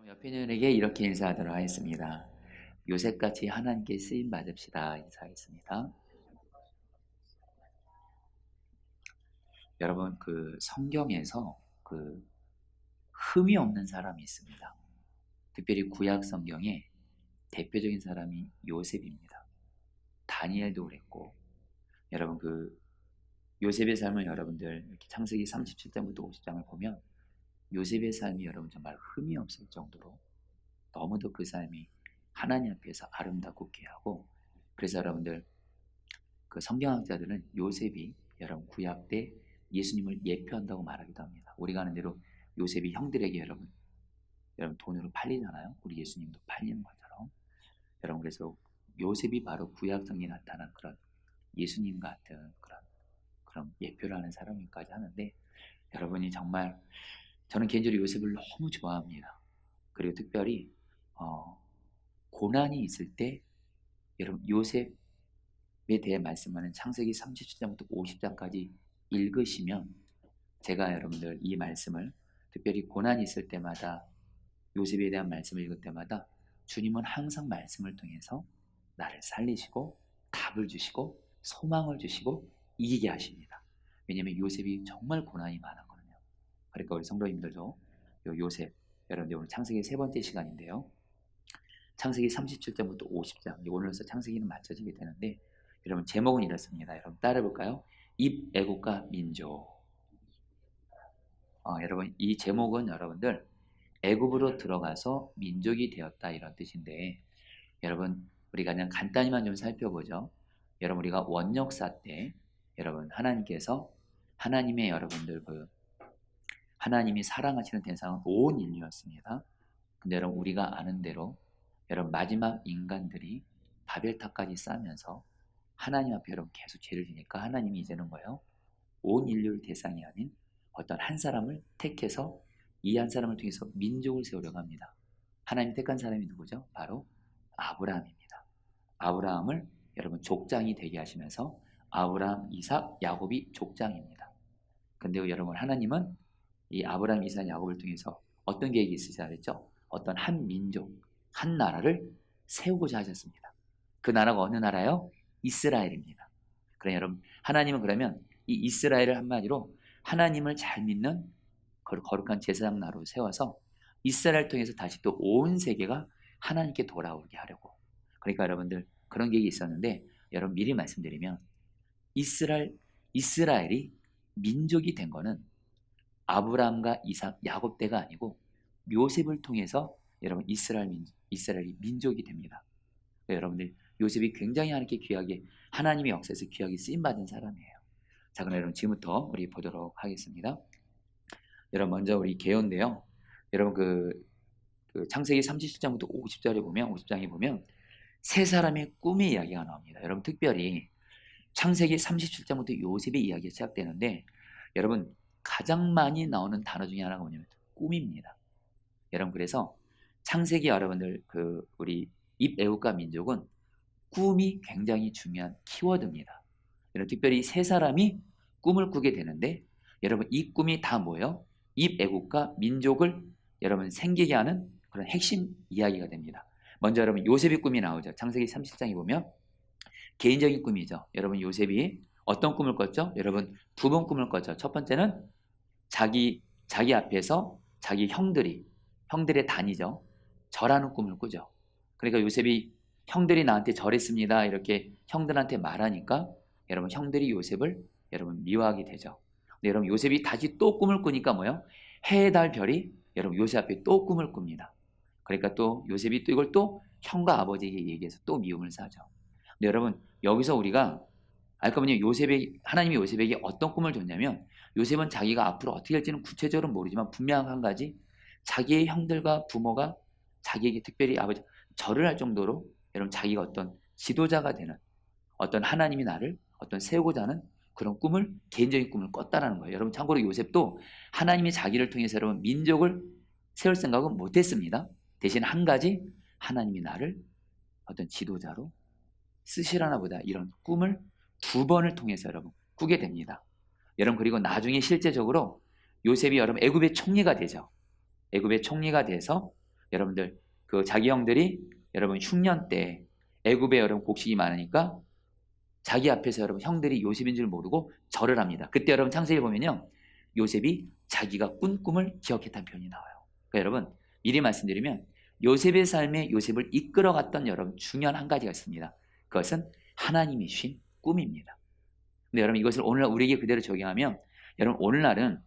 옆에 있는 에게 이렇게 인사하도록 하겠습니다. 요셉같이 하나님께 쓰임 받읍시다. 인사하겠습니다. 여러분, 성경에서 흠이 없는 사람이 있습니다. 특별히 구약 성경에 대표적인 사람이 요셉입니다. 다니엘도 그랬고, 여러분 요셉의 삶을 여러분들 이렇게 창세기 37장부터 50장을 보면 요셉의 삶이 여러분 정말 흠이 없을 정도로 너무도 그 삶이 하나님 앞에서 아름답고 귀하고, 그래서 여러분들 성경학자들은 요셉이 여러분 구약 때 예수님을 예표한다고 말하기도 합니다. 우리가 아는 대로 요셉이 형들에게 여러분 돈으로 팔리잖아요. 우리 예수님도 팔리는 것처럼. 여러분 그래서 요셉이 바로 구약 성경에 나타난 그런 예수님 같은 그런 예표를 하는 사람이기까지 하는데, 여러분이 정말 저는 개인적으로 요셉을 너무 좋아합니다. 그리고 특별히 고난이 있을 때 여러분 요셉에 대해 말씀하는 창세기 37장부터 50장까지 읽으시면, 제가 여러분들 이 말씀을 특별히 고난이 있을 때마다 요셉에 대한 말씀을 읽을 때마다 주님은 항상 말씀을 통해서 나를 살리시고 답을 주시고 소망을 주시고 이기게 하십니다. 왜냐하면 요셉이 정말 고난이 많았거든요. 그러니까 우리 성도님들도 요셉, 여러분들 오늘 창세기 세 번째 시간인데요. 창세기 37장부터 50장, 오늘로서 창세기는 맞춰지게 되는데, 여러분 제목은 이렇습니다. 여러분 따라해볼까요? 입애국가 민족. 여러분 이 제목은 여러분들 애굽으로 들어가서 민족이 되었다 이런 뜻인데, 여러분 우리가 그냥 간단히만 좀 살펴보죠. 여러분 우리가 원역사 때 여러분 하나님께서 하나님의 여러분들 하나님이 사랑하시는 대상은 온 인류였습니다. 근데 여러분 우리가 아는 대로 여러분 마지막 인간들이 바벨탑까지 쌓으면서 하나님 앞에 여러분 계속 죄를 지니까 하나님이 이제는 뭐예요? 온 인류를 대상이 아닌 어떤 한 사람을 택해서 이 한 사람을 통해서 민족을 세우려고 합니다. 하나님 택한 사람이 누구죠? 바로 아브라함입니다. 아브라함을 여러분 족장이 되게 하시면서 아브라함, 이삭, 야곱이 족장입니다. 근데 여러분 하나님은 이 아브라함, 이삭, 야곱을 통해서 어떤 계획이 있으시다 그랬죠? 어떤 한 민족, 한 나라를 세우고자 하셨습니다. 그 나라가 어느 나라요? 이스라엘입니다. 그래 여러분 하나님은 그러면 이 이스라엘을 한마디로 하나님을 잘 믿는 거룩한 제사장 나라로 세워서 이스라엘을 통해서 다시 또 온 세계가 하나님께 돌아오게 하려고. 그러니까 여러분들 그런 계획이 있었는데, 여러분 미리 말씀드리면 이스라엘이 민족이 된 거는 아브라함과 이삭, 야곱 때가 아니고 요셉을 통해서 여러분 이스라엘이 민족이 됩니다. 여러분들 요셉이 굉장히 하나님께 귀하게, 하나님의 역사에서 귀하게 쓰임받은 사람이에요. 자, 그럼 여러분 지금부터 우리 보도록 하겠습니다. 여러분 먼저 우리 개요인데요. 여러분 창세기 37장부터 50장에 보면 세 사람의 꿈의 이야기가 나옵니다. 여러분 특별히 창세기 37장부터 요셉의 이야기가 시작되는데, 여러분 가장 많이 나오는 단어 중에 하나가 뭐냐면 꿈입니다. 여러분 그래서 창세기 여러분들 우리 입애국가 민족은 꿈이 굉장히 중요한 키워드입니다. 여러분 특별히 세 사람이 꿈을 꾸게 되는데, 여러분 이 꿈이 다 뭐예요? 입애국가 민족을 여러분 생기게 하는 그런 핵심 이야기가 됩니다. 먼저 여러분 요셉의 꿈이 나오죠. 창세기 30장에 보면 개인적인 꿈이죠. 여러분 요셉이 어떤 꿈을 꿨죠? 여러분 두 번 꿈을 꿨죠. 첫 번째는 자기 앞에서 자기 형들의 단이죠. 절하는 꿈을 꾸죠. 그러니까 요셉이 형들이 나한테 절했습니다 이렇게 형들한테 말하니까 여러분 형들이 요셉을 여러분 미워하게 되죠. 근데 여러분 요셉이 다시 또 꿈을 꾸니까 뭐예요? 해, 달, 별이 여러분 요셉 앞에 또 꿈을 꿉니다. 그러니까 또 요셉이 또 이걸 또 형과 아버지에게 얘기해서 또 미움을 사죠. 근데 여러분 여기서 우리가 알 거 뭐냐면 하나님이 요셉에게 어떤 꿈을 줬냐면, 요셉은 자기가 앞으로 어떻게 될지는 구체적으로 모르지만 분명한 한 가지, 자기의 형들과 부모가 자기에게 특별히 아버지 절을 할 정도로 여러분 자기가 어떤 지도자가 되는, 어떤 하나님이 나를 어떤 세우고자 하는 그런 꿈을, 개인적인 꿈을 꿨다라는 거예요. 여러분 참고로 요셉도 하나님이 자기를 통해서 여러분 민족을 세울 생각은 못했습니다. 대신 한 가지, 하나님이 나를 어떤 지도자로 쓰시라나 보다 이런 꿈을 두 번을 통해서 여러분 꾸게 됩니다. 여러분 그리고 나중에 실제적으로 요셉이 여러분 애굽의 총리가 되죠. 애굽의 총리가 돼서 여러분들 그 자기 형들이 여러분 흉년 때 애굽에 여러분 곡식이 많으니까 자기 앞에서 여러분 형들이 요셉인 줄 모르고 절을 합니다. 그때 여러분 창세기 보면요, 요셉이 자기가 꾼 꿈을 기억했다는 표현이 나와요. 그러니까 여러분 미리 말씀드리면 요셉의 삶에 요셉을 이끌어갔던 여러분 중요한 한 가지가 있습니다. 그것은 하나님이 주신 꿈입니다. 근데 여러분 이것을 오늘날 우리에게 그대로 적용하면 여러분 오늘날은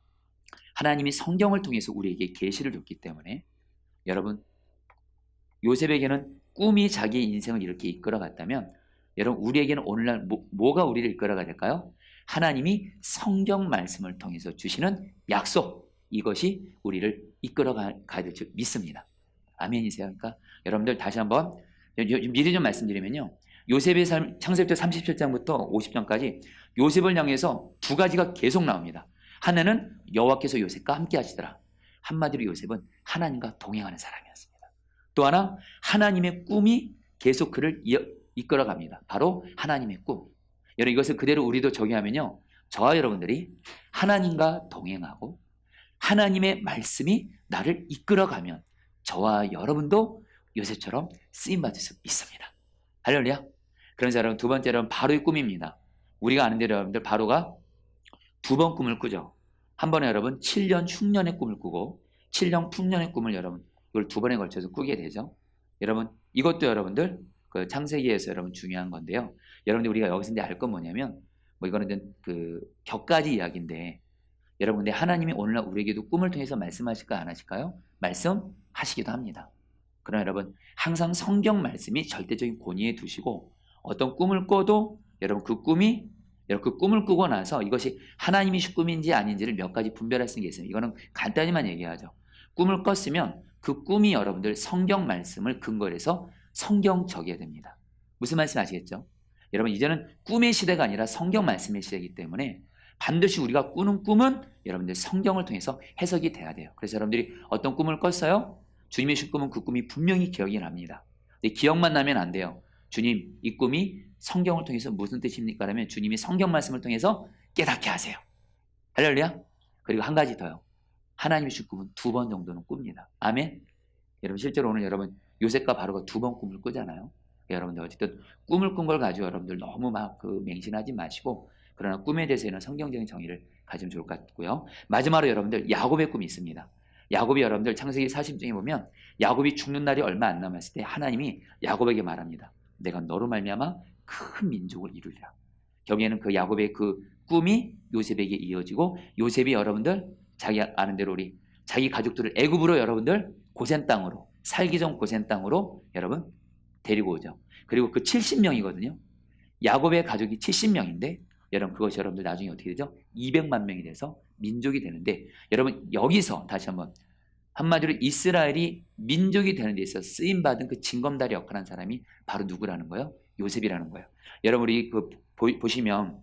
하나님이 성경을 통해서 우리에게 계시를 줬기 때문에 여러분 요셉에게는 꿈이 자기의 인생을 이렇게 이끌어갔다면 여러분 우리에게는 오늘날 뭐가 우리를 이끌어가야 될까요? 하나님이 성경 말씀을 통해서 주시는 약속, 이것이 우리를 이끌어가야 될 줄 믿습니다. 아멘이세요? 그러니까 여러분들 다시 한번 미리 좀 말씀드리면요, 요셉의 삶 창세기부터 37장부터 50장까지 요셉을 향해서 두 가지가 계속 나옵니다. 하나는 여호와께서 요셉과 함께 하시더라. 한마디로 요셉은 하나님과 동행하는 사람이었습니다. 또 하나, 하나님의 꿈이 계속 그를 이끌어갑니다. 바로 하나님의 꿈. 여러분 이것을 그대로 우리도 적용하면요, 저와 여러분들이 하나님과 동행하고 하나님의 말씀이 나를 이끌어가면 저와 여러분도 요셉처럼 쓰임받을 수 있습니다. 할렐루야. 그래서 여러분 두 번째 여러분 바로의 꿈입니다. 우리가 아는 대로 여러분들 바로가 두 번 꿈을 꾸죠. 한 번에 여러분 7년 흉년의 꿈을 꾸고 7년 풍년의 꿈을 여러분 이걸 두 번에 걸쳐서 꾸게 되죠. 여러분 이것도 여러분들 그 창세기에서 여러분 중요한 건데요. 여러분들 우리가 여기서 이제 알 건 뭐냐면 이거는 그 격가지 이야기인데 여러분 근데 하나님이 오늘날 우리에게도 꿈을 통해서 말씀하실까 안 하실까요? 말씀하시기도 합니다. 그러나 여러분 항상 성경 말씀이 절대적인 권위에 두시고 어떤 꿈을 꿔도 여러분 그 꿈을 꾸고 나서 이것이 하나님이 주신 꿈인지 아닌지를 몇 가지 분별할 수 있는 게 있어요. 이거는 간단히만 얘기하죠. 꿈을 꿨으면 그 꿈이 여러분들 성경 말씀을 근거로 해서 성경적이어야 됩니다. 무슨 말씀 아시겠죠? 여러분 이제는 꿈의 시대가 아니라 성경 말씀의 시대이기 때문에 반드시 우리가 꾸는 꿈은 여러분들 성경을 통해서 해석이 돼야 돼요. 그래서 여러분들이 어떤 꿈을 꿨어요? 주님이 주신 꿈은 그 꿈이 분명히 기억이 납니다. 근데 기억만 나면 안 돼요. 주님, 이 꿈이 성경을 통해서 무슨 뜻입니까? 라면 주님이 성경 말씀을 통해서 깨닫게 하세요. 할렐루야. 그리고 한 가지 더요. 하나님이 주신 꿈은 두 번 정도는 꿉니다. 아멘. 여러분 실제로 오늘 여러분 요셉과 바로가 두 번 꿈을 꾸잖아요. 여러분들 어쨌든 꿈을 꾼 걸 가지고 여러분들 너무 막 맹신하지 마시고, 그러나 꿈에 대해서는 성경적인 정의를 가지면 좋을 것 같고요. 마지막으로 여러분들 야곱의 꿈이 있습니다. 야곱이 여러분들 창세기 40장에 보면 야곱이 죽는 날이 얼마 안 남았을 때 하나님이 야곱에게 말합니다. 내가 너로 말미암아 큰 민족을 이루리라. 여기에는 그 야곱의 그 꿈이 요셉에게 이어지고 요셉이 여러분들 자기 아는 대로 우리 자기 가족들을 애굽으로 여러분들 고센 땅으로 살기 전 고센 땅으로 여러분 데리고 오죠. 그리고 그 70명이거든요. 야곱의 가족이 70명인데 여러분 그것이 여러분들 나중에 어떻게 되죠? 200만 명이 돼서 민족이 되는데 여러분 여기서 다시 한번 한마디로 이스라엘이 민족이 되는 데 있어서 쓰임받은 그 징검다리 역할을 한 사람이 바로 누구라는 거예요? 요셉이라는 거예요. 여러분 우리 보시면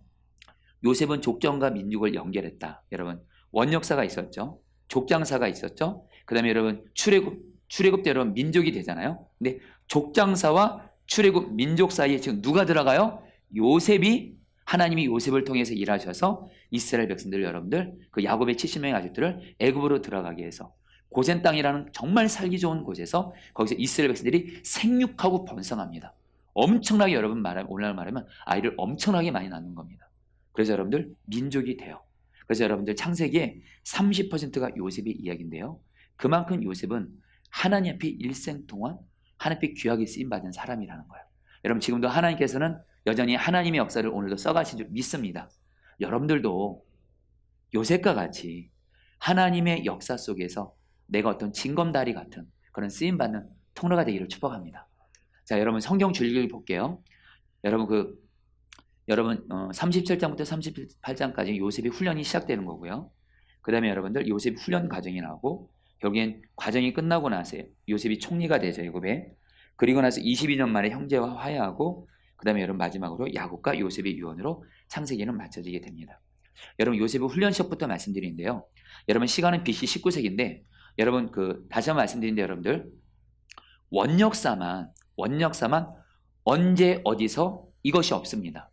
요셉은 족정과 민족을 연결했다. 여러분 원역사가 있었죠. 족장사가 있었죠. 그 다음에 여러분 출애굽 때 여러분 민족이 되잖아요. 근데 족장사와 출애굽 민족 사이에 지금 누가 들어가요? 요셉이, 하나님이 요셉을 통해서 일하셔서 이스라엘 백성들 여러분들 그 야곱의 70명의 가족들을 애굽으로 들어가게 해서 고센 땅이라는 정말 살기 좋은 곳에서 거기서 이스라엘 백성들이 생육하고 번성합니다. 엄청나게 여러분 오늘날 말하면 아이를 엄청나게 많이 낳는 겁니다. 그래서 여러분들 민족이 돼요. 그래서 여러분들 창세기의 30%가 요셉의 이야기인데요. 그만큼 요셉은 하나님 앞에 일생 동안 하나님 앞에 귀하게 쓰임받은 사람이라는 거예요. 여러분 지금도 하나님께서는 여전히 하나님의 역사를 오늘도 써가신 줄 믿습니다. 여러분들도 요셉과 같이 하나님의 역사 속에서 내가 어떤 징검다리 같은 그런 쓰임받는 통로가 되기를 축복합니다. 자, 여러분 성경 줄기를 볼게요. 여러분 37장부터 38장까지 요셉의 훈련이 시작되는 거고요. 그 다음에 여러분들 요셉 훈련 과정이 나오고 결국엔 과정이 끝나고 나서 요셉이 총리가 되죠. 애굽에. 그리고 나서 22년 만에 형제와 화해하고 그 다음에 여러분 마지막으로 야곱과 요셉의 유언으로 창세기는 마쳐지게 됩니다. 여러분 요셉의 훈련 시작부터 말씀드리는데요. 여러분 시간은 BC 19세기인데 여러분 다시 한번 말씀드리는데 여러분들 원역사만 언제 어디서 이것이 없습니다.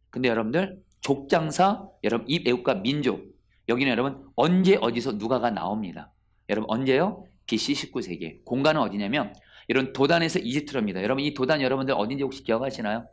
근데 여러분들 족장사, 여러분 이 애국과 민족 여기는 여러분 언제 어디서 누가가 나옵니다. 여러분 언제요? BC 19세기. 공간은 어디냐면 이런 도단에서 이집트로입니다. 여러분 이 도단 여러분들 어딘지 혹시 기억하시나요?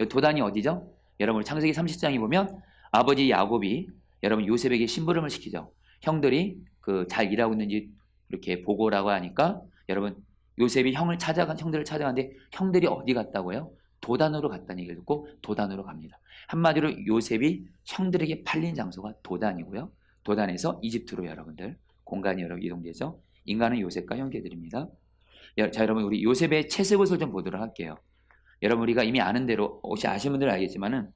이 도단이 어디죠? 여러분 창세기 30장에 보면 아버지 야곱이 여러분 요셉에게 심부름을 시키죠. 형들이 그 잘 일하고 있는지 이렇게 보고라고 하니까 여러분 요셉이 형들을 찾아가는데 형들이 어디 갔다고요? 도단으로 갔다는 얘기를 듣고 도단으로 갑니다. 한마디로 요셉이 형들에게 팔린 장소가 도단이고요. 도단에서 이집트로 여러분들 공간이 여러분 이동되죠. 인간은 요셉과 형제들입니다. 자, 여러분 우리 요셉의 채색옷을 좀 보도록 할게요. 여러분 우리가 이미 아는 대로 혹시 아시는 분들은 알겠지만은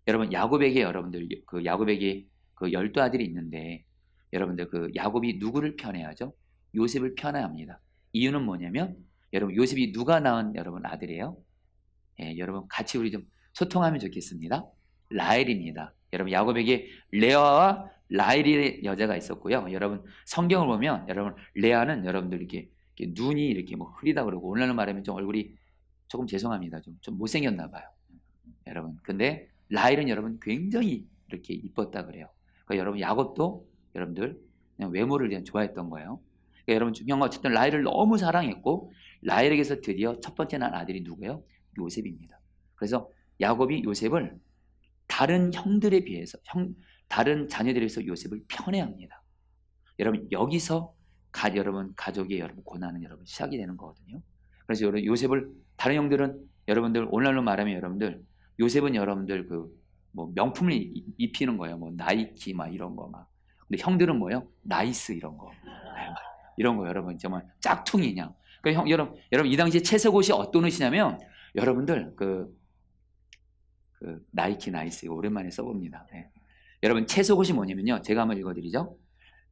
여러분 야곱에게 여러분들 그 야곱에게 그 12아들이 있는데 여러분들 그 야곱이 누구를 편애하죠? 요셉을 편애합니다. 이유는 뭐냐면 여러분 요셉이 누가 낳은 여러분 아들이에요? 예, 여러분 같이 우리 좀 소통하면 좋겠습니다. 라헬입니다. 여러분 야곱에게 레아와 라헬의 여자가 있었고요. 여러분 성경을 보면 여러분 레아는 여러분들 이렇게 눈이 이렇게 뭐 흐리다 그러고 오늘날 말하면 좀 얼굴이 조금 죄송합니다. 좀 못생겼나 봐요. 여러분 근데 라헬은 여러분 굉장히 이렇게 이뻤다 그래요. 그러니까 여러분 야곱도 여러분들 그냥 외모를 그냥 좋아했던 거예요. 그러니까 여러분 중요한 건 어쨌든 라헬을 너무 사랑했고 라헬에게서 드디어 첫 번째 난 아들이 누구예요? 요셉입니다. 그래서 야곱이 요셉을 다른 형들에 비해서 다른 자녀들에 비해서 요셉을 편애합니다. 여러분 여기서 여러분 가족의 여러분 고난은 여러분 시작이 되는 거거든요. 그래서 여러분 요셉을 다른 형들은 여러분들 오늘날로 말하면 여러분들 요셉은 여러분들 그 뭐 명품을 입히는 거예요. 뭐 나이키 막 이런 거 막. 근데 형들은 뭐예요? 나이스 이런 거. 이런 거 여러분 정말 짝퉁이 그냥. 그러니까 여러분 이 당시에 채색옷이 어떤 옷이냐면 여러분들 그 나이키 나이스 이거 오랜만에 써봅니다. 네. 여러분 채색옷이 뭐냐면요. 제가 한번 읽어드리죠.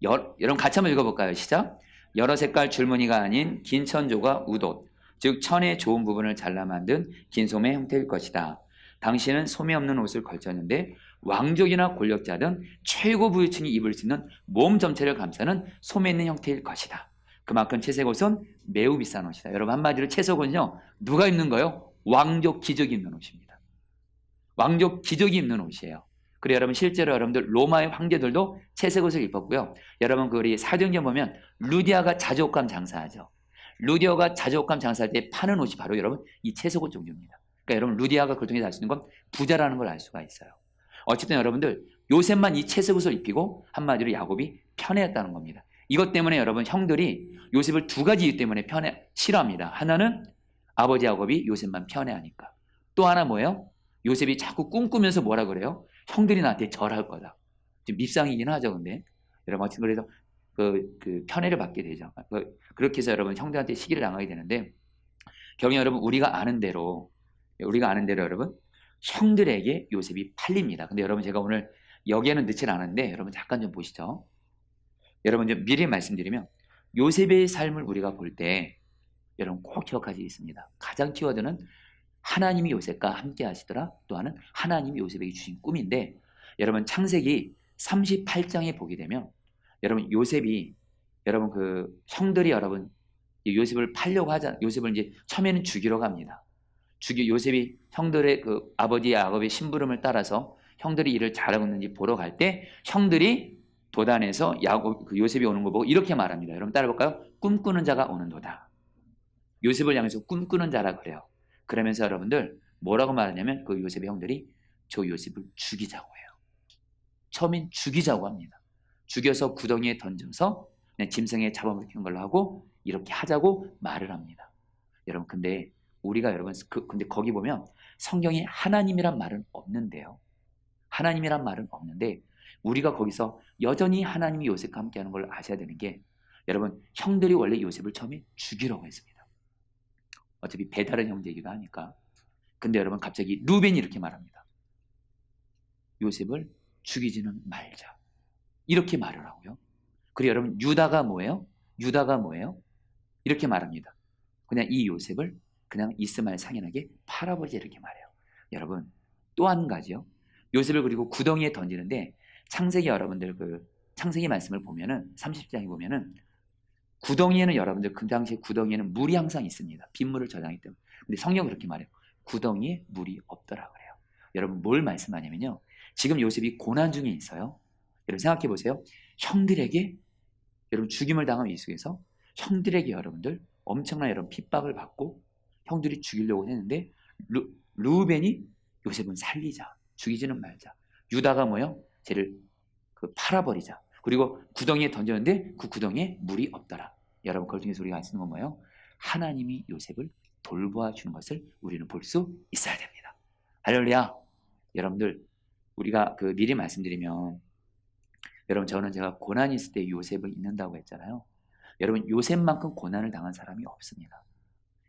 여러분 같이 한번 읽어볼까요? 시작. 여러 색깔 줄무늬가 아닌 긴 천조가 우옷, 즉 천의 좋은 부분을 잘라 만든 긴 소매 형태일 것이다. 당신은 소매 없는 옷을 걸쳤는데 왕족이나 권력자 등 최고 부유층이 입을 수 있는 몸 전체를 감싸는 소매 있는 형태일 것이다. 그만큼 채색옷은 매우 비싼 옷이다. 여러분 한마디로 채색옷은요. 누가 입는 거요? 왕족 귀족이 입는 옷입니다. 왕족 귀족이 입는 옷이에요. 그리고 여러분 실제로 여러분들 로마의 황제들도 채색옷을 입었고요. 여러분 그 우리 사도행전 보면 루디아가 자족감 장사하죠. 루디아가 자족감 장사할 때 파는 옷이 바로 여러분 이 채색옷 종류입니다. 그러니까 여러분 루디아가 그걸 통해서 알 수 있는 건 부자라는 걸 알 수가 있어요. 어쨌든 여러분들 요셉만 이 채색옷을 입히고 한마디로 야곱이 편애했다는 겁니다. 이것 때문에 여러분 형들이 요셉을 두 가지 이유 때문에 싫어합니다. 하나는 아버지 야곱이 요셉만 편애하니까. 또 하나 뭐예요? 요셉이 자꾸 꿈꾸면서 뭐라 그래요? 형들이 나한테 절할 거다. 좀 밉상이긴 하죠, 근데. 여러분, 어쨌든 그래서 그 편애를 받게 되죠. 그렇게 해서 여러분 형들한테 시기를 당하게 되는데, 결국 여러분 우리가 아는 대로 여러분 형들에게 요셉이 팔립니다. 근데 여러분 제가 오늘 여기에는 넣진 않은데 여러분 잠깐 좀 보시죠. 여러분 좀 미리 말씀드리면 요셉의 삶을 우리가 볼 때 여러분 꼭 기억하시겠습니다. 가장 키워드는 하나님이 요셉과 함께 하시더라. 또 하나는 하나님이 요셉에게 주신 꿈인데 여러분 창세기 38장에 보게 되면 여러분 요셉이 여러분 그 형들이 여러분 요셉을 팔려고 하자. 요셉을 이제 처음에는 죽이려고 합니다. 요셉이 형들의 그 아버지 야곱의 심부름을 따라서 형들이 일을 잘하고 있는지 보러 갈 때 형들이 도단에서 요셉이 오는 거 보고 이렇게 말합니다. 여러분 따라볼까요? 꿈꾸는 자가 오는도다. 요셉을 향해서 꿈꾸는 자라 그래요. 그러면서 여러분들 뭐라고 말하냐면 그 요셉의 형들이 저 요셉을 죽이자고 해요. 처음엔 죽이자고 합니다. 죽여서 구덩이에 던져서 그냥 짐승에 잡아먹히는 걸로 하고 이렇게 하자고 말을 합니다. 여러분 근데 우리가 여러분 근데 거기 보면 성경에 하나님이란 말은 없는데요. 하나님이란 말은 없는데 우리가 거기서 여전히 하나님이 요셉과 함께하는 걸 아셔야 되는 게 여러분 형들이 원래 요셉을 처음에 죽이려고 했습니다. 어차피 배다른 형제이기도 하니까. 근데 여러분 갑자기 루벤이 이렇게 말합니다. 요셉을 죽이지는 말자. 이렇게 말을 하고요. 그리고 여러분 유다가 뭐예요? 이렇게 말합니다. 그냥 이 요셉을 그냥 이스마엘 상인에게 팔아버리자 이렇게 말해요. 여러분 또 한 가지요. 요셉을 그리고 구덩이에 던지는데 창세기 여러분들 그 창세기 말씀을 보면은 30장에 보면은 구덩이에는 여러분들 그 당시에 구덩이에는 물이 항상 있습니다. 빗물을 저장했기 때문에. 근데 성경은 그렇게 말해요. 구덩이에 물이 없더라 그래요. 여러분 뭘 말씀하냐면요. 지금 요셉이 고난 중에 있어요. 여러분 생각해 보세요. 형들에게 여러분 죽임을 당한 이 속에서 형들에게 여러분들 엄청난 여러분 핍박을 받고 형들이 죽이려고 했는데 르우벤이 요셉은 살리자, 죽이지는 말자. 유다가 뭐요? 쟤를 팔아버리자. 그리고 구덩이에 던졌는데 그 구덩이에 물이 없더라. 여러분 그걸 통해서 우리가 알 수 있는 건 뭐예요? 하나님이 요셉을 돌보아 주는 것을 우리는 볼 수 있어야 됩니다. 할렐루야. 여러분들 우리가 미리 말씀드리면 여러분 저는 제가 고난이 있을 때 요셉을 잊는다고 했잖아요. 여러분 요셉만큼 고난을 당한 사람이 없습니다.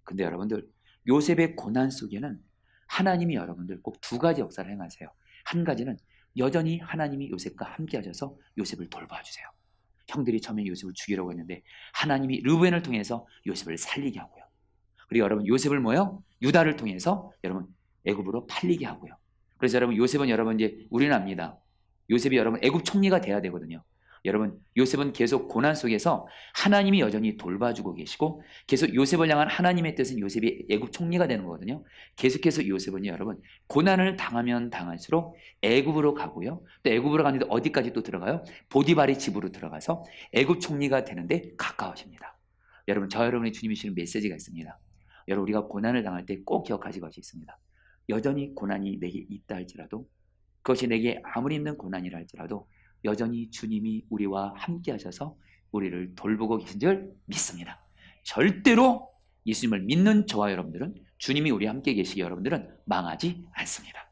근데 여러분들 요셉의 고난 속에는 하나님이 여러분들 꼭 두 가지 역사를 행하세요. 한 가지는 여전히 하나님이 요셉과 함께 하셔서 요셉을 돌봐 주세요. 형들이 처음에 요셉을 죽이려고 했는데 하나님이 르우벤을 통해서 요셉을 살리게 하고요. 그리고 여러분 요셉을 뭐요? 유다를 통해서 여러분 애굽으로 팔리게 하고요. 그래서 여러분 요셉은 여러분 이제 우리는 압니다. 요셉이 여러분 애굽 총리가 돼야 되거든요. 여러분 요셉은 계속 고난 속에서 하나님이 여전히 돌봐주고 계시고 계속 요셉을 향한 하나님의 뜻은 요셉이 애굽 총리가 되는 거거든요. 계속해서 요셉은 여러분 고난을 당하면 당할수록 애굽으로 가고요. 또 애굽으로 가는데 어디까지 또 들어가요? 보디발의 집으로 들어가서 애굽 총리가 되는데 가까워집니다. 여러분 저 여러분의 주님이 주시는 메시지가 있습니다. 여러분 우리가 고난을 당할 때 꼭 기억하실 것이 있습니다. 여전히 고난이 내게 있다 할지라도 그것이 내게 아무리 힘든 고난이라 할지라도 여전히 주님이 우리와 함께 하셔서 우리를 돌보고 계신 줄 믿습니다. 절대로 예수님을 믿는 저와 여러분들은 주님이 우리와 함께 계시기 여러분들은 망하지 않습니다.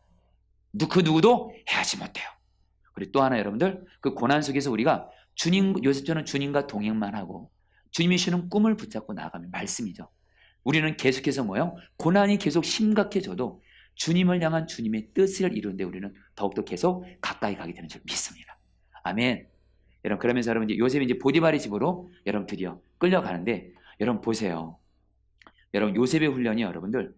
그 누구도 해하지 못해요. 그리고 또 하나 여러분들 그 고난 속에서 우리가 요셉처럼 주님과 동행만 하고 주님이 주는 꿈을 붙잡고 나아가면 말씀이죠. 우리는 계속해서 뭐요? 고난이 계속 심각해져도 주님을 향한 주님의 뜻을 이루는데 우리는 더욱더 계속 가까이 가게 되는 줄 믿습니다. 아멘. 여러분 그러면서 여러분 이제 요셉이 이제 보디발의 집으로 여러분 드디어 끌려가는데 여러분 보세요. 여러분 요셉의 훈련이 여러분들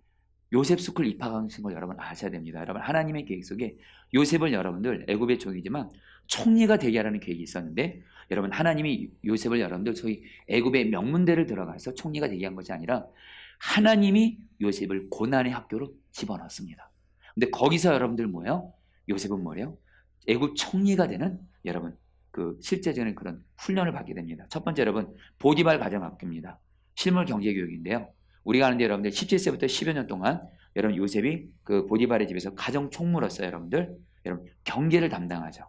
요셉 스쿨 입학하신 걸 여러분 아셔야 됩니다. 여러분 하나님의 계획 속에 요셉을 여러분들 애굽의 종이지만 총리가 되게 하라는 계획이 있었는데 여러분 하나님이 요셉을 여러분들 소위 애굽의 명문대를 들어가서 총리가 되게 한 것이 아니라 하나님이 요셉을 고난의 학교로 집어넣습니다. 근데 거기서 여러분들 뭐예요? 요셉은 뭐래요? 애굽 총리가 되는 여러분 실제적인 그런 훈련을 받게 됩니다. 첫 번째 여러분 보디발 가정학교입니다. 실물 경제교육인데요. 우리가 아는데 여러분들 17세부터 10여 년 동안 여러분 요셉이 보디발의 집에서 가정 총무로서 여러분들 여러분 경제를 담당하죠.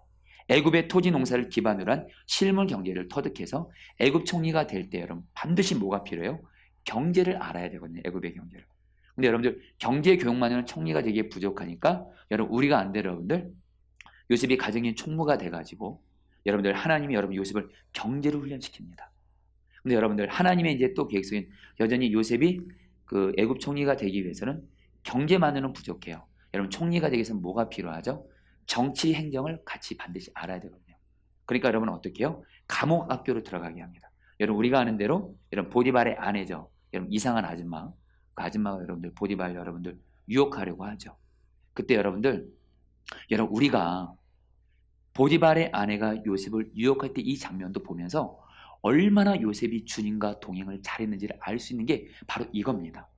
애굽의 토지 농사를 기반으로 한 실물 경제를 터득해서 애굽 총리가 될 때 여러분 반드시 뭐가 필요해요? 경제를 알아야 되거든요. 애굽의 경제를. 근데 여러분들 경제 교육만으로는 총리가 되게 부족하니까 여러분 우리가 안 돼 여러분들 요셉이 가정의 총무가 돼가지고 여러분들 하나님이 여러분 요셉을 경제로 훈련시킵니다. 근데 여러분들 하나님의 이제 또 계획 속엔 여전히 요셉이 애굽 총리가 되기 위해서는 경제만으로는 부족해요. 여러분 총리가 되기 위해서는 뭐가 필요하죠? 정치 행정을 같이 반드시 알아야 되거든요. 그러니까 여러분 어떻게 해요? 감옥 학교로 들어가게 합니다. 여러분 우리가 아는 대로 여러분 보디발의 아내죠. 여러분 이상한 아줌마. 그 아줌마가 여러분들 보디발 여러분들 유혹하려고 하죠. 그때 여러분 우리가 보디발의 아내가 요셉을 유혹할 때 이 장면도 보면서 얼마나 요셉이 주님과 동행을 잘했는지를 알 수 있는 게 바로 이겁니다.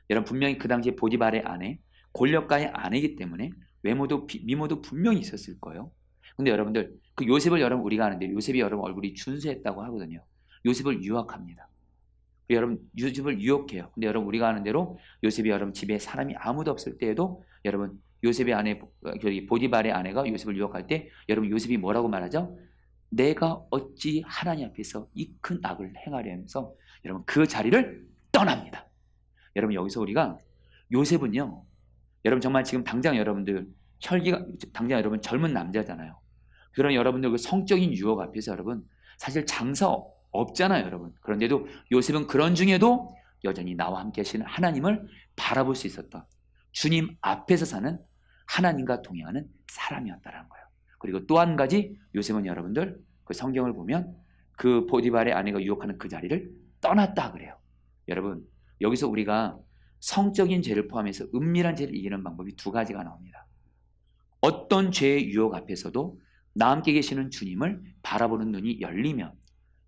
여러분 분명히 그 당시에 보디발의 아내, 권력가의 아내이기 때문에 외모도 미모도 분명히 있었을 거예요. 근데 여러분들 그 요셉을 여러분 우리가 아는데 요셉이 여러분 얼굴이 준수했다고 하거든요. 요셉을 유혹합니다. 여러분 요셉을 유혹해요. 근데 여러분 우리가 아는 대로 요셉이 여러분 집에 사람이 아무도 없을 때에도 여러분 요셉의 아내 보디발의 아내가 요셉을 유혹할 때 여러분 요셉이 뭐라고 말하죠? 내가 어찌 하나님 앞에서 이 큰 악을 행하려 하면서 여러분 그 자리를 떠납니다. 여러분 여기서 우리가 요셉은요. 여러분 정말 지금 당장 여러분들 당장 여러분 젊은 남자잖아요. 그런 여러분들 그 성적인 유혹 앞에서 여러분 사실 장사 없잖아요, 여러분. 그런데도 요셉은 그런 중에도 여전히 나와 함께 하시는 하나님을 바라볼 수 있었던 주님 앞에서 사는 하나님과 동행하는 사람이었다는 거예요. 그리고 또 한 가지 요셉은 여러분들 그 성경을 보면 그 보디발의 아내가 유혹하는 그 자리를 떠났다 그래요. 여러분 여기서 우리가 성적인 죄를 포함해서 은밀한 죄를 이기는 방법이 두 가지가 나옵니다. 어떤 죄의 유혹 앞에서도 나 함께 계시는 주님을 바라보는 눈이 열리면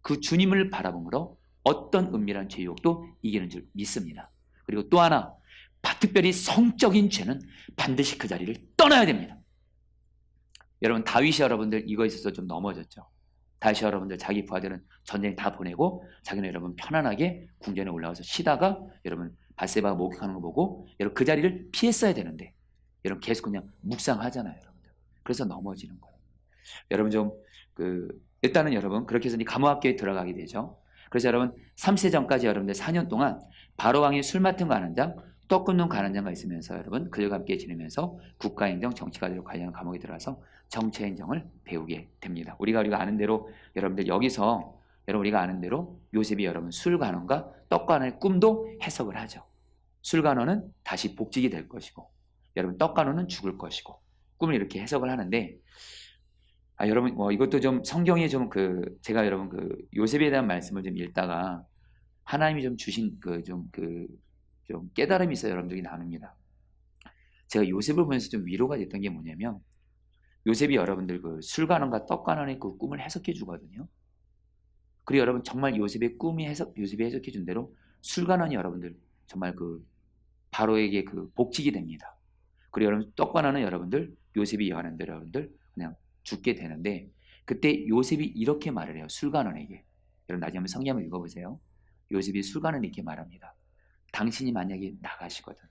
그 주님을 바라봄으로 어떤 은밀한 죄 유혹도 이기는 줄 믿습니다. 그리고 또 하나 특별히 성적인 죄는 반드시 그 자리를 떠나야 됩니다. 여러분 다윗이 여러분들 이거에 있어서 좀 넘어졌죠. 다시 여러분들 자기 부하들은 전쟁 다 보내고 자기는 여러분 편안하게 궁전에 올라와서 쉬다가 여러분 밧세바가 목욕하는 거 보고 여러분 그 자리를 피했어야 되는데 여러분 계속 그냥 묵상하잖아요, 여러분들. 그래서 넘어지는 거예요. 여러분 좀 일단은 여러분 그렇게 해서 감옥학교에 들어가게 되죠. 그래서 여러분 3세 전까지 여러분들 4년 동안 바로 왕이 술 맡은 관원장, 떡 굽는 관원장가 있으면서 여러분 그들과 함께 지내면서 국가행정, 정치가들과 관련 감옥에 들어가서 정치행정을 배우게 됩니다. 우리가 아는 대로 여러분들 여기서 여러분 우리가 아는 대로 요셉이 여러분 술관원과 떡관원의 꿈도 해석을 하죠. 술관원은 다시 복직이 될 것이고 여러분 떡관원은 죽을 것이고 꿈을 이렇게 해석을 하는데 여러분 이것도 좀 성경에 좀 제가 여러분 요셉에 대한 말씀을 좀 읽다가 하나님이 좀 주신 좀 깨달음이 있어요. 여러분들이 나눕니다. 제가 요셉을 보면서 좀 위로가 됐던 게 뭐냐면 요셉이 여러분들 술관원과 떡관원의 그 꿈을 해석해 주거든요. 그리고 여러분 정말 요셉이 해석해 준 대로 술관원이 여러분들 정말 바로에게 복직이 됩니다. 그리고 여러분 떡관원은 여러분들 요셉이 예언한 대로 여러분들 그냥 죽게 되는데 그때 요셉이 이렇게 말을 해요. 술관원에게. 여러분 나중에 한번 성경을 읽어보세요. 요셉이 술관원에 이렇게 말합니다. 당신이 만약에 나가시거든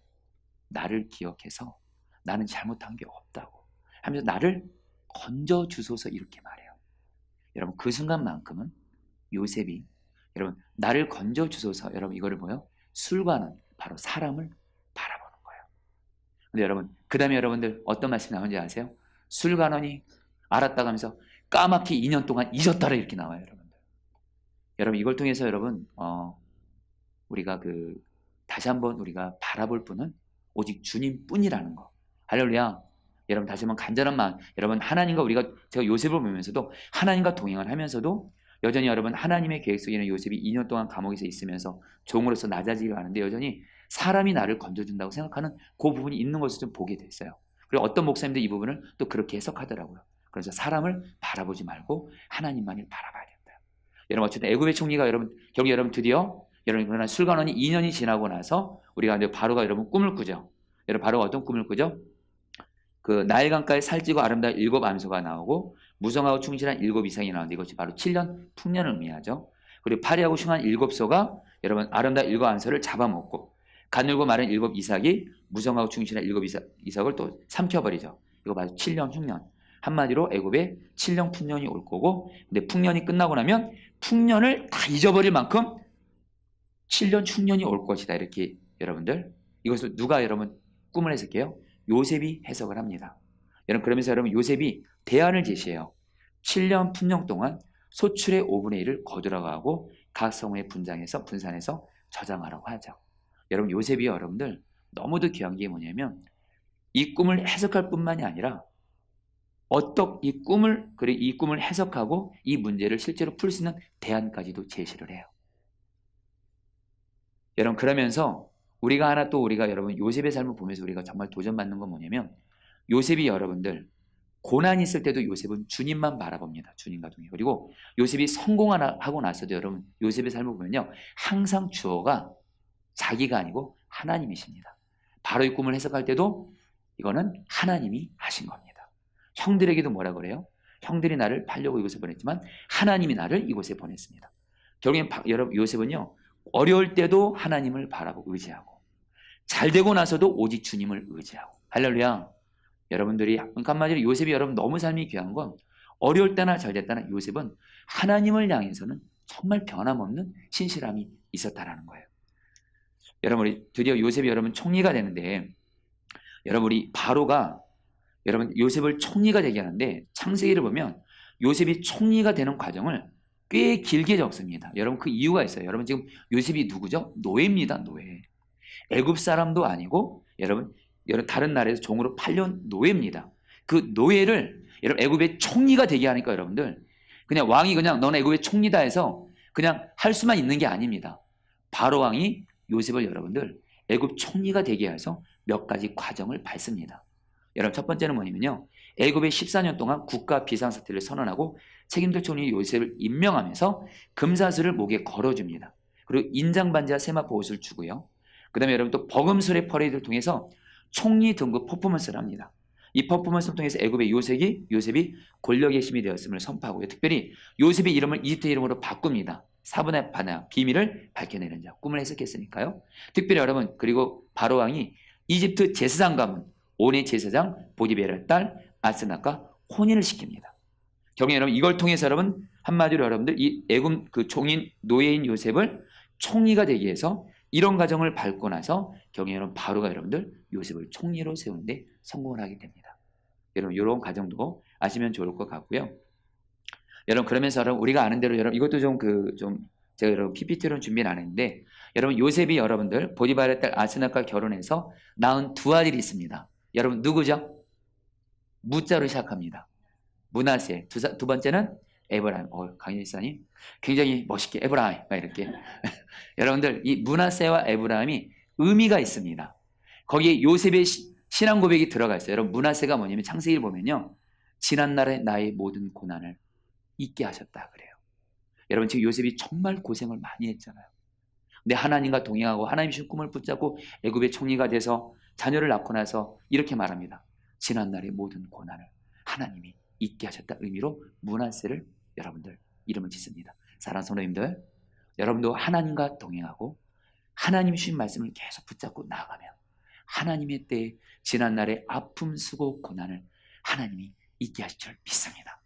나를 기억해서 나는 잘못한 게 없다고 하면서 나를 건져주소서 이렇게 말해요. 여러분 그 순간만큼은 요셉이 여러분 나를 건져주소서 여러분 이거를 뭐예요? 술관원 바로 사람을 바라보는 거예요. 근데 여러분 그 다음에 여러분들 어떤 말씀이 나오는지 아세요? 술관원이 알았다고 하면서 까맣게 2년 동안 잊었다라 이렇게 나와요. 여러분 이걸 통해서 여러분 우리가 다시 한번 우리가 바라볼 분은 오직 주님뿐이라는 거. 할렐루야. 여러분 다시 한번 간절한 마음. 여러분 하나님과 제가 요셉을 보면서도 하나님과 동행을 하면서도 여전히 여러분 하나님의 계획 속에는 요셉이 2년 동안 감옥에서 있으면서 종으로서 낮아지게 하는데 여전히 사람이 나를 건져준다고 생각하는 그 부분이 있는 것을 좀 보게 됐어요. 그리고 어떤 목사님들 이 부분을 또 그렇게 해석하더라고요. 그래서 사람을 바라보지 말고 하나님만을 바라봐야 된다. 여러분 어쨌든 애굽의 총리가 결국 여러분 드디어 그러나 술관원이 2년이 지나고 나서 우리가 이제 바로가 여러분 꿈을 꾸죠. 여러분 바로가 어떤 꿈을 꾸죠? 나일강가에 살찌고 아름다운 7 암소가 나오고 무성하고 충실한 7 이상이 나오는데 이것이 바로 7년 풍년을 의미하죠. 그리고 파리하고 흉한 7소가 여러분 아름다운 7 암소를 잡아먹고 가늘고 마른 7 이삭이 무성하고 충실한 7 이삭을 또 삼켜버리죠. 이거 바로 7년 흉년. 한마디로 애굽에 7년 풍년이 올 거고 근데 풍년이 끝나고 나면 풍년을 다 잊어버릴 만큼 7년 흉년이 올 것이다. 이렇게 여러분들 이것을 누가 여러분 꿈을 해석해요? 요셉이 해석을 합니다. 여러분 그러면서 여러분 요셉이 대안을 제시해요. 7년 풍년 동안 소출의 5분의 1을 거두라고 각 성의 분산해서 저장하라고 하죠. 여러분 요셉이 여러분들 너무도 귀한 게 뭐냐면 이 꿈을 해석할 뿐만이 아니라 이 꿈을 해석하고 이 문제를 실제로 풀 수 있는 대안까지도 제시를 해요. 여러분 그러면서 우리가 여러분 요셉의 삶을 보면서 우리가 정말 도전받는 건 뭐냐면 요셉이 여러분들 고난이 있을 때도 요셉은 주님만 바라봅니다. 주님과 동행. 그리고 요셉이 성공하고 나서도 여러분 요셉의 삶을 보면요 항상 주어가 자기가 아니고 하나님이십니다. 바로 이 꿈을 해석할 때도 이거는 하나님이 하신 겁니다. 형들에게도 뭐라 그래요? 형들이 나를 팔려고 이곳에 보냈지만 하나님이 나를 이곳에 보냈습니다. 결국엔 여러분 요셉은요 어려울 때도 하나님을 바라보고 의지하고 잘 되고 나서도 오직 주님을 의지하고 할렐루야. 여러분들이 그러니까 한마디로 요셉이 여러분 너무 삶이 귀한 건 어려울 때나 잘 됐다나 요셉은 하나님을 향해서는 정말 변함없는 신실함이 있었다라는 거예요. 여러분 우리 드디어 요셉이 여러분 총리가 되는데 여러분 우리 바로가 여러분 요셉을 총리가 되게 하는데 창세기를 보면 요셉이 총리가 되는 과정을 꽤 길게 적습니다. 여러분 그 이유가 있어요. 여러분 지금 요셉이 누구죠? 노예입니다. 노예. 애굽 사람도 아니고 여러분 다른 나라에서 종으로 팔려온 노예입니다. 그 노예를 여러분 애굽의 총리가 되게 하니까 여러분들 그냥 왕이 그냥 너는 애굽의 총리다 해서 그냥 할 수만 있는 게 아닙니다. 바로 왕이 요셉을 여러분들 애굽 총리가 되게 해서 몇 가지 과정을 밟습니다. 여러분 첫 번째는 뭐냐면요. 애굽에 14년 동안 국가 비상사태를 선언하고 책임질 총리 요셉을 임명하면서 금사슬을 목에 걸어줍니다. 그리고 인장반지와 세마포 옷을 주고요. 그 다음에 여러분 또 버금술의 퍼레이드를 통해서 총리 등급 퍼포먼스를 합니다. 이 퍼포먼스를 통해서 애굽의 요셉이 권력의 힘이 되었음을 선포하고요. 특별히 요셉의 이름을 이집트 이름으로 바꿉니다. 사분의 바나 비밀을 밝혀내는 자, 꿈을 해석했으니까요. 특별히 여러분, 그리고 바로 왕이 이집트 제사장 가문 온의 제사장 보디베라의 딸 아스나과 혼인을 시킵니다. 경우 여러분, 이걸 통해서 여러분 한마디로 여러분들 이 애굽 그 종인 노예인 요셉을 총리가 되기 위해서 이런 과정을 밟고 나서 경우 여러분 바로가 여러분들 요셉을 총리로 세우는데 성공을 하게 됩니다. 여러분 이런 과정도 아시면 좋을 것 같고요. 여러분 그러면서 여러분 우리가 아는 대로 여러분 이것도 좀 제가 여러분 PPT로는 준비를 안 했는데 여러분 요셉이 여러분들 보디발의 딸 아스나과 결혼해서 낳은 두 아들이 있습니다. 여러분 누구죠? 무자로 시작합니다. 므낫세. 두 번째는 에브라임. 강현 일사님 굉장히 멋있게 에브라임 이렇게 여러분들 이 므낫세와 에브라임이 의미가 있습니다. 거기에 요셉의 신앙 고백이 들어가 있어요. 여러분 므낫세가 뭐냐면 창세기를 보면요, 지난날의 나의 모든 고난을 잊게 하셨다 그래요. 여러분 지금 요셉이 정말 고생을 많이 했잖아요. 근데 하나님과 동행하고 하나님 신 꿈을 붙잡고 애굽의 총리가 돼서 자녀를 낳고 나서 이렇게 말합니다. 지난날의 모든 고난을 하나님이 잊게 하셨다 의미로 므낫세를 여러분들 이름을 짓습니다. 사랑하는 성도님들, 여러분도 하나님과 동행하고 하나님 주신 말씀을 계속 붙잡고 나아가면 하나님의 때에 지난날의 아픔, 수고, 고난을 하나님이 잊게 하실 줄 믿습니다.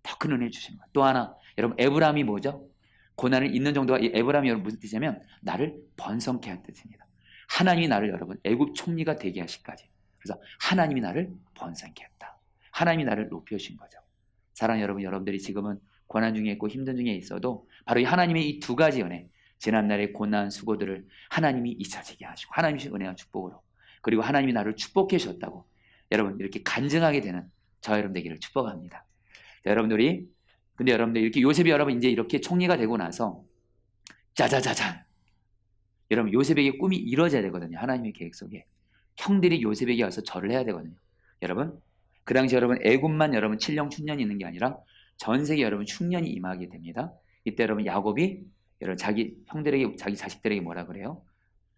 더 큰 은혜 주시는 것. 또 하나, 여러분 에브라임이 뭐죠? 고난을 잊는 정도가 이 에브라임이 여러분 무슨 뜻이냐면 나를 번성케 할 뜻입니다. 하나님이 나를 여러분 애굽 총리가 되게 하실까지. 그래서 하나님이 나를 번성케 했다. 하나님이 나를 높여주신 거죠. 사랑하는 여러분, 여러분들이 지금은 고난 중에 있고 힘든 중에 있어도 바로 이 하나님의 이 두 가지 은혜, 지난날의 고난 수고들을 하나님이 잊혀지게 하시고 하나님의 은혜와 축복으로, 그리고 하나님이 나를 축복해 주셨다고 여러분 이렇게 간증하게 되는 저 여러분 되기를 축복합니다. 자, 여러분들이 근데 여러분들 이렇게 요셉이 여러분 이제 이렇게 총리가 되고 나서 짜자자잔, 여러분 요셉에게 꿈이 이루어져야 되거든요. 하나님의 계획 속에 형들이 요셉에게 와서 절을 해야 되거든요. 여러분 그 당시 여러분 애굽만 여러분 7년 흉년이 있는 게 아니라 전 세계 여러분 흉년이 임하게 됩니다. 이때 여러분 야곱이 여러분 자기 형들에게 자기 자식들에게 뭐라 그래요?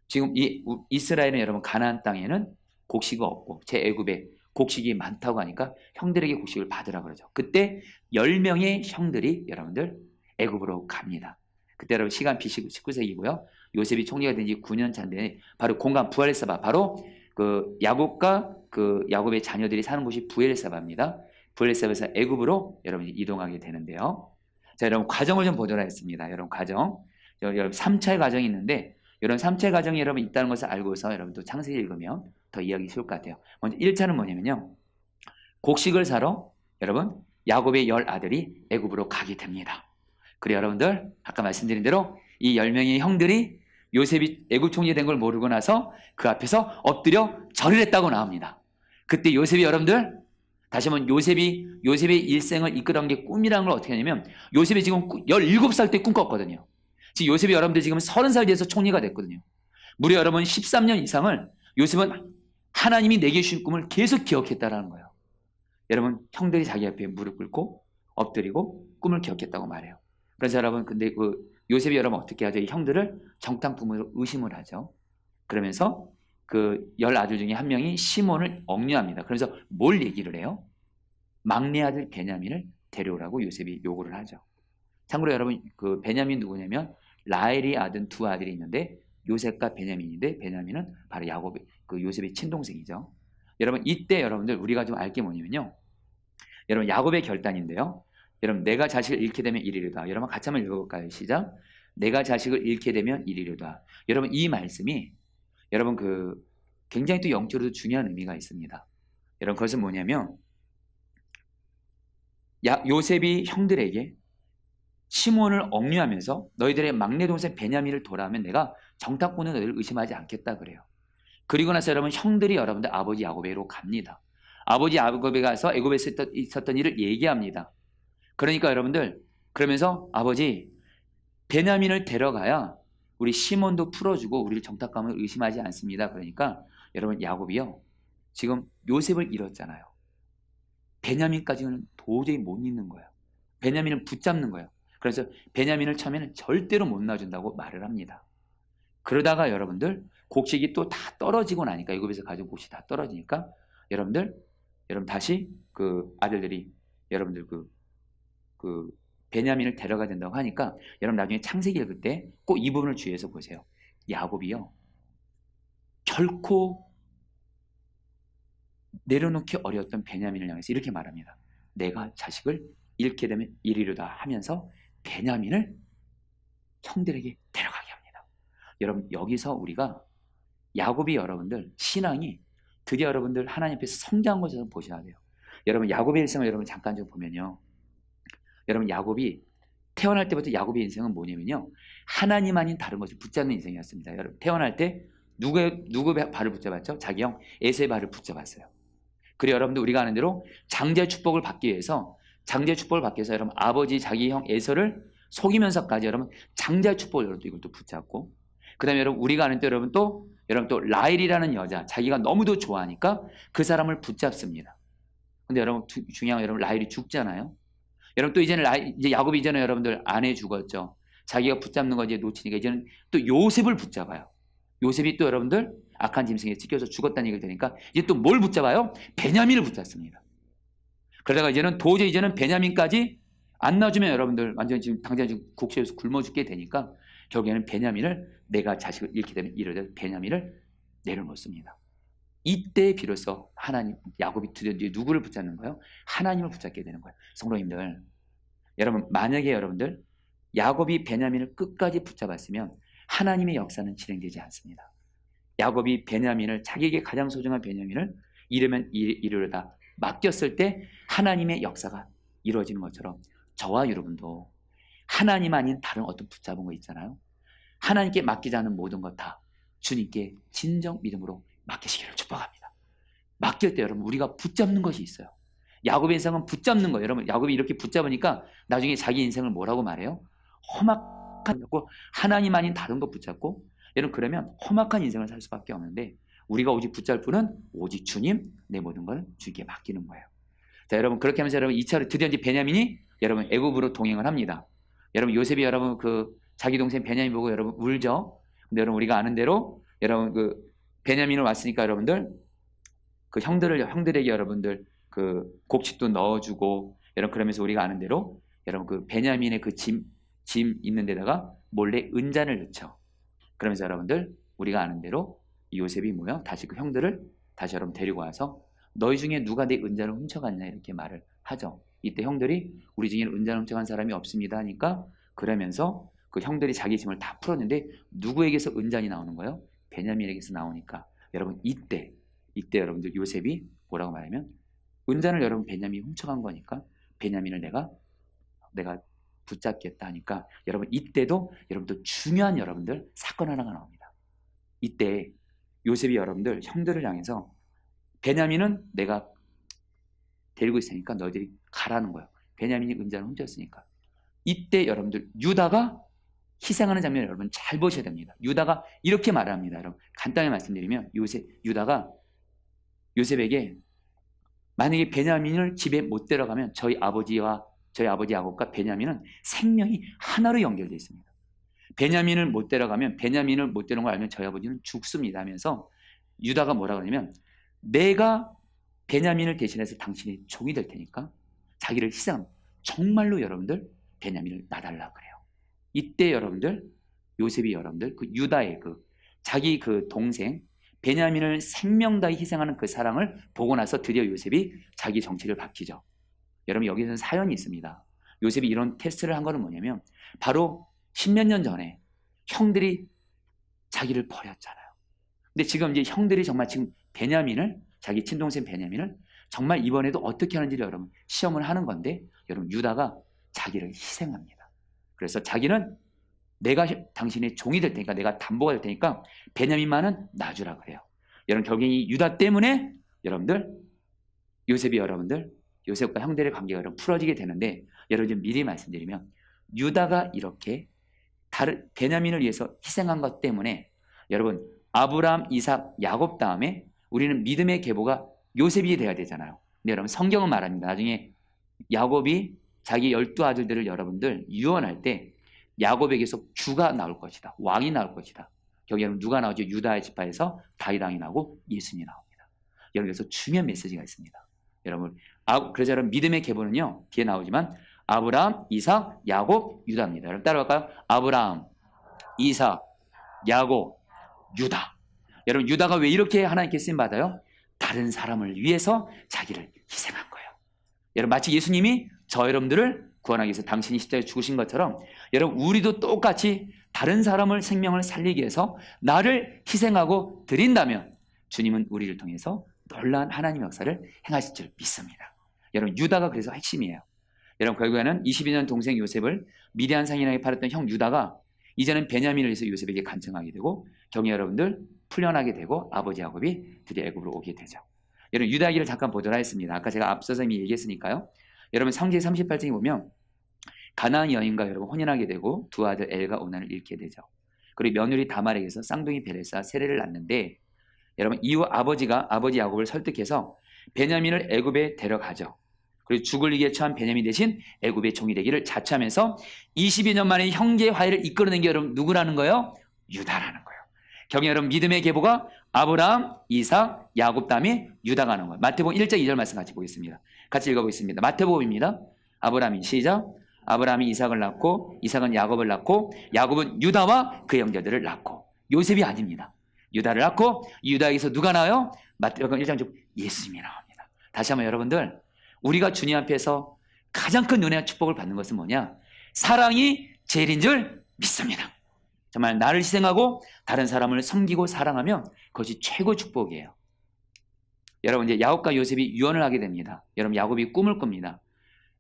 지금 이 이스라엘은 여러분 가나안 땅에는 곡식이 없고 제 애굽에 곡식이 많다고 하니까 형들에게 곡식을 받으라 그러죠. 그때 10명의 형들이 여러분들 애굽으로 갑니다. 그때 여러분 시간 BC 19세기고요. 요셉이 총리가 된 지 9년 차인데 바로 공간 부엘세바, 바로 그 야곱과 그 야곱의 자녀들이 사는 곳이 부엘세바입니다. 부엘세바에서 애굽으로 여러분이 이동하게 되는데요. 자, 여러분 과정을 좀 보도록 하겠습니다. 여러분 과정, 여러분 3차의 과정이 있는데 이런 3차의 과정이 여러분 있다는 것을 알고서 여러분 또 창세기 읽으면 더 이해하기 쉬울 것 같아요. 먼저 1차는 뭐냐면요, 곡식을 사러 여러분 야곱의 10아들이 애굽으로 가게 됩니다. 그리고 여러분들 아까 말씀드린 대로 이 10명의 형들이 요셉이 애굽 총리 된 걸 모르고 나서 그 앞에서 엎드려 절을 했다고 나옵니다. 그때 요셉이 여러분들 다시 한번 요셉의 일생을 이끌어간 게 꿈이라는 걸 어떻게 하냐면 요셉이 지금 17살 때 꿈꿨거든요. 지금 요셉이 여러분들 지금 30살 돼서 총리가 됐거든요. 무려 여러분 13년 이상을 요셉은 하나님이 내게 주신 꿈을 계속 기억했다라는 거예요. 여러분 형들이 자기 앞에 무릎 꿇고 엎드리고 꿈을 기억했다고 말해요. 그래서 여러분 근데 그 요셉이 여러분 어떻게 하죠? 이 형들을 정탐 부모로 의심을 하죠. 그러면서 그 10아들 중에 한 명이 시몬을 억류합니다. 그래서 뭘 얘기를 해요? 막내 아들 베냐민을 데려오라고 요셉이 요구를 하죠. 참고로 여러분 그 베냐민 누구냐면 라헬이 아든 두 아들이 있는데 요셉과 베냐민인데 베냐민은 바로 야곱의 그 요셉의 친동생이죠. 여러분 이때 여러분들 우리가 좀 알 게 뭐냐면요, 여러분 야곱의 결단인데요. 여러분 내가 자식을 잃게 되면 이리로다. 여러분 같이 한번 읽어볼까요? 시작. 내가 자식을 잃게 되면 이리로다. 여러분 이 말씀이 여러분 그 굉장히 또 영적으로도 중요한 의미가 있습니다. 여러분 그것은 뭐냐면 요셉이 형들에게 시몬을 억류하면서 너희들의 막내 동생 베냐민을 돌아오면 내가 정탐꾼은 너희를 의심하지 않겠다 그래요. 그리고 나서 여러분 형들이 여러분들 아버지 야곱에게로 갑니다. 아버지 야곱에 가서 애굽에서 있었던 일을 얘기합니다. 그러니까 여러분들 그러면서 아버지 베냐민을 데려가야 우리 시몬도 풀어주고 우리를 정탐감을 의심하지 않습니다. 그러니까 여러분 야곱이요 지금 요셉을 잃었잖아요. 베냐민까지는 도저히 못 잊는 거예요. 베냐민을 붙잡는 거예요. 그래서 베냐민을 처음에는 절대로 못 놔준다고 말을 합니다. 그러다가 여러분들 곡식이 또 다 떨어지고 나니까 애굽에서 가져온 곡식이 다 떨어지니까 여러분들 여러분 다시 그 아들들이 여러분들 그 베냐민을 데려가야 된다고 하니까 여러분 나중에 창세기 읽을 때 꼭 이 부분을 주의해서 보세요. 야곱이요 결코 내려놓기 어려웠던 베냐민을 향해서 이렇게 말합니다. 내가 자식을 잃게 되면 이리로다 하면서 베냐민을 형들에게 데려가게 합니다. 여러분 여기서 우리가 야곱이 여러분들 신앙이 드디어 여러분들 하나님 앞에서 성장한 것을 보셔야 돼요. 여러분 야곱의 일생을 여러분 잠깐 좀 보면요. 여러분 야곱이 태어날 때부터 야곱의 인생은 뭐냐면요. 하나님 아닌 다른 것을 붙잡는 인생이었습니다. 여러분 태어날 때 누구의 발을 붙잡았죠? 자기 형 에서의 발을 붙잡았어요. 그리고 여러분들 우리가 아는 대로 장자의 축복을 받기 위해서 여러분 아버지 자기 형 에서를 속이면서까지 여러분 장자의 축복을 여러분 이것도 붙잡고 그다음에 여러분 우리가 아는 대로 여러분 또 라헬이라는 여자 자기가 너무도 좋아하니까 그 사람을 붙잡습니다. 근데 여러분 중요한 건 여러분 라헬이 죽잖아요. 여러분 또 이제 야곱이 이제는 여러분들 아내 죽었죠. 자기가 붙잡는 거 이제 놓치니까 이제는 또 요셉을 붙잡아요. 요셉이 또 여러분들 악한 짐승에 찢겨서 죽었다는 얘기를 들으니까 이제 또 뭘 붙잡아요? 베냐민을 붙잡습니다. 그러다가 도저히 베냐민까지 안 놔주면 여러분들 완전히 지금 당장 지금 곡식에서 굶어 죽게 되니까 결국에는 베냐민을 내가 자식을 잃게 되면 이르되 베냐민을 내려놓습니다. 이때 비로소 야곱이 드디어 누구를 붙잡는 거예요? 하나님을 붙잡게 되는 거예요. 성도님들, 여러분 만약에 여러분들 야곱이 베냐민을 끝까지 붙잡았으면 하나님의 역사는 진행되지 않습니다. 야곱이 베냐민을 자기에게 가장 소중한 베냐민을 이르려다 맡겼을 때 하나님의 역사가 이루어지는 것처럼 저와 여러분도 하나님 아닌 다른 어떤 붙잡은 거 있잖아요. 하나님께 맡기지 않은 모든 것 다 주님께 진정 믿음으로 맡기시기를 축복합니다. 맡길 때 여러분 우리가 붙잡는 것이 있어요. 야곱의 인생은 붙잡는 거예요. 여러분 야곱이 이렇게 붙잡으니까 나중에 자기 인생을 뭐라고 말해요? 험악한 하나님 아닌 다른 것 붙잡고 여러분 그러면 험악한 인생을 살 수밖에 없는데 우리가 오직 붙잡을 분은 오직 주님 내 모든 걸 주님께 맡기는 거예요. 자 여러분 그렇게 하면서 여러분 2차로 드디어 이제 베냐민이 여러분 애굽으로 동행을 합니다. 여러분 요셉이 여러분 자기 동생 베냐민 보고 여러분 울죠. 근데 여러분 우리가 아는 대로 여러분 베냐민을 왔으니까 여러분들 형들에게 여러분들 곡식도 넣어주고 여러분 그러면서 우리가 아는 대로 여러분 베냐민의 짐 있는 데다가 몰래 은잔을 넣죠. 그러면서 여러분들 우리가 아는 대로 요셉이 다시 형들을 다시 여러분 데리고 와서 너희 중에 누가 내 은잔을 훔쳐갔냐 이렇게 말을 하죠. 이때 형들이 우리 중에는 은잔을 훔쳐간 사람이 없습니다 하니까 그러면서 형들이 자기 짐을 다 풀었는데 누구에게서 은잔이 나오는 거예요? 베냐민에게서 나오니까 여러분 이때 여러분들 요셉이 뭐라고 말하면 은잔을 여러분 베냐민이 훔쳐간 거니까 베냐민을 내가 붙잡겠다 하니까 여러분 이때도 여러분들 중요한 여러분들 사건 하나가 나옵니다. 이때 요셉이 여러분들 형들을 향해서 베냐민은 내가 데리고 있으니까 너희들이 가라는 거예요. 베냐민이 은잔을 훔쳤으니까. 이때 여러분들 유다가 희생하는 장면을 여러분 잘 보셔야 됩니다. 유다가 이렇게 말합니다. 여러분 간단히 말씀드리면 유다가 요셉에게 만약에 베냐민을 집에 못 데려가면 저희 아버지 야곱과 베냐민은 생명이 하나로 연결되어 있습니다. 베냐민을 못 데려가면 베냐민을 못 데려온 걸 알면 저희 아버지는 죽습니다 하면서 유다가 뭐라고 하냐면 내가 베냐민을 대신해서 당신의 종이 될 테니까 자기를 희생합니다. 정말로 여러분들 베냐민을 놔달라 그래요. 이때 여러분들 요셉이 여러분들 유다의 자기 동생 베냐민을 생명 다해 희생하는 그 사랑을 보고 나서 드디어 요셉이 자기 정체를 밝히죠. 여러분 여기서는 사연이 있습니다. 요셉이 이런 테스트를 한 거는 뭐냐면 바로 십몇 년 전에 형들이 자기를 버렸잖아요. 근데 지금 이제 형들이 정말 지금 자기 친동생 베냐민을 정말 이번에도 어떻게 하는지를 여러분 시험을 하는 건데 여러분 유다가 자기를 희생합니다. 그래서 자기는 내가 당신의 종이 될 테니까 내가 담보가 될 테니까 베냐민만은 놔주라 그래요. 여러분 결국에 이 유다 때문에 여러분들 요셉과 형들의 관계가 여러분 풀어지게 되는데 여러분 좀 미리 말씀드리면 유다가 이렇게 베냐민을 위해서 희생한 것 때문에 여러분 아브라함, 이삭, 야곱 다음에 우리는 믿음의 계보가 요셉이 돼야 되잖아요. 근데 여러분 성경은 말합니다. 나중에 야곱이 자기 12아들들을 여러분들 유언할 때 야곱에게서 주가 나올 것이다. 왕이 나올 것이다. 여기는 누가 나오죠? 유다의 지파에서 다윗 왕이 나오고 예수님이 나옵니다. 여기서 중요한 메시지가 있습니다. 여러분, 그래서 여러분 믿음의 계보는요, 뒤에 나오지만 아브라함, 이삭, 야곱, 유다입니다. 여러분 따라갈까요? 아브라함, 이삭, 야곱, 유다. 여러분 유다가 왜 이렇게 하나님께 쓰임 받아요? 다른 사람을 위해서 자기를 희생한 거예요. 여러분 마치 예수님이 저 여러분들을 구원하기 위해서 당신이 십자가에 죽으신 것처럼 여러분 우리도 똑같이 다른 사람을 생명을 살리기 위해서 나를 희생하고 드린다면 주님은 우리를 통해서 놀라운 하나님의 역사를 행하실 줄 믿습니다. 여러분 유다가 그래서 핵심이에요. 여러분 결국에는 22년 동생 요셉을 미디안 상인에게 팔았던 형 유다가 이제는 베냐민을 위해서 요셉에게 간청하게 되고 경희 여러분들 풀려나게 되고 아버지 야곱이 드디어 애굽으로 오게 되죠. 여러분 유다 얘기를 잠깐 보도록 하겠습니다. 아까 제가 앞서서 이미 얘기했으니까요. 여러분 창세기 38장에 보면 가나안 여인과 여러분 혼인하게 되고 두 아들 엘과 오난을 잃게 되죠. 그리고 며느리 다말에게서 쌍둥이 베레스와 세레를 낳는데 여러분 이후 아버지 야곱을 설득해서 베냐민을 애굽에 데려가죠. 그리고 죽을 위기에 처한 베냐민 대신 애굽의 종이 되기를 자처하면서 22년 만에 형제 화해를 이끌어낸 게 여러분 누구라는 거예요? 유다라는 거예요. 경희 여러분 믿음의 계보가 아브라함, 이삭, 야곱 다음에 유다가 하는 거예요. 마태복음 1장 2절 말씀 같이 보겠습니다. 같이 읽어보겠습니다. 마태복음입니다. 아브라함이 시작. 아브라함이 이삭을 낳고 이삭은 야곱을 낳고 야곱은 유다와 그 형제들을 낳고 요셉이 아닙니다. 유다를 낳고 유다에게서 누가 나와요? 마태복음 1장 중 예수님이 나옵니다. 다시 한번 여러분들 우리가 주님 앞에서 가장 큰 은혜와 축복을 받는 것은 뭐냐? 사랑이 제일인 줄 믿습니다. 정말 나를 희생하고 다른 사람을 섬기고 사랑하면 그것이 최고 축복이에요. 여러분 이제 야곱과 요셉이 유언을 하게 됩니다. 여러분 야곱이 꿈을 꿉니다.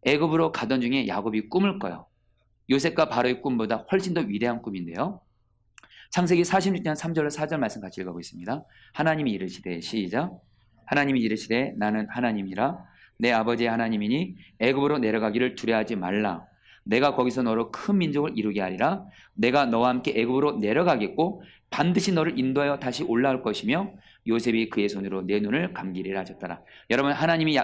애굽으로 가던 중에 야곱이 꿈을 꿔요. 요셉과 바로의 꿈보다 훨씬 더 위대한 꿈인데요. 창세기 46장 3절로 4절 말씀 같이 읽어보겠습니다. 하나님이 이르시되 시작. 하나님이 이르시되 나는 하나님이라 내 아버지의 하나님이니 애굽으로 내려가기를 두려워하지 말라. 내가 거기서 너로 큰 민족을 이루게 하리라. 내가 너와 함께 애굽으로 내려가겠고 반드시 너를 인도하여 다시 올라올 것이며 요셉이 그의 손으로 내 눈을 감기리라 하셨더라. 여러분 하나님이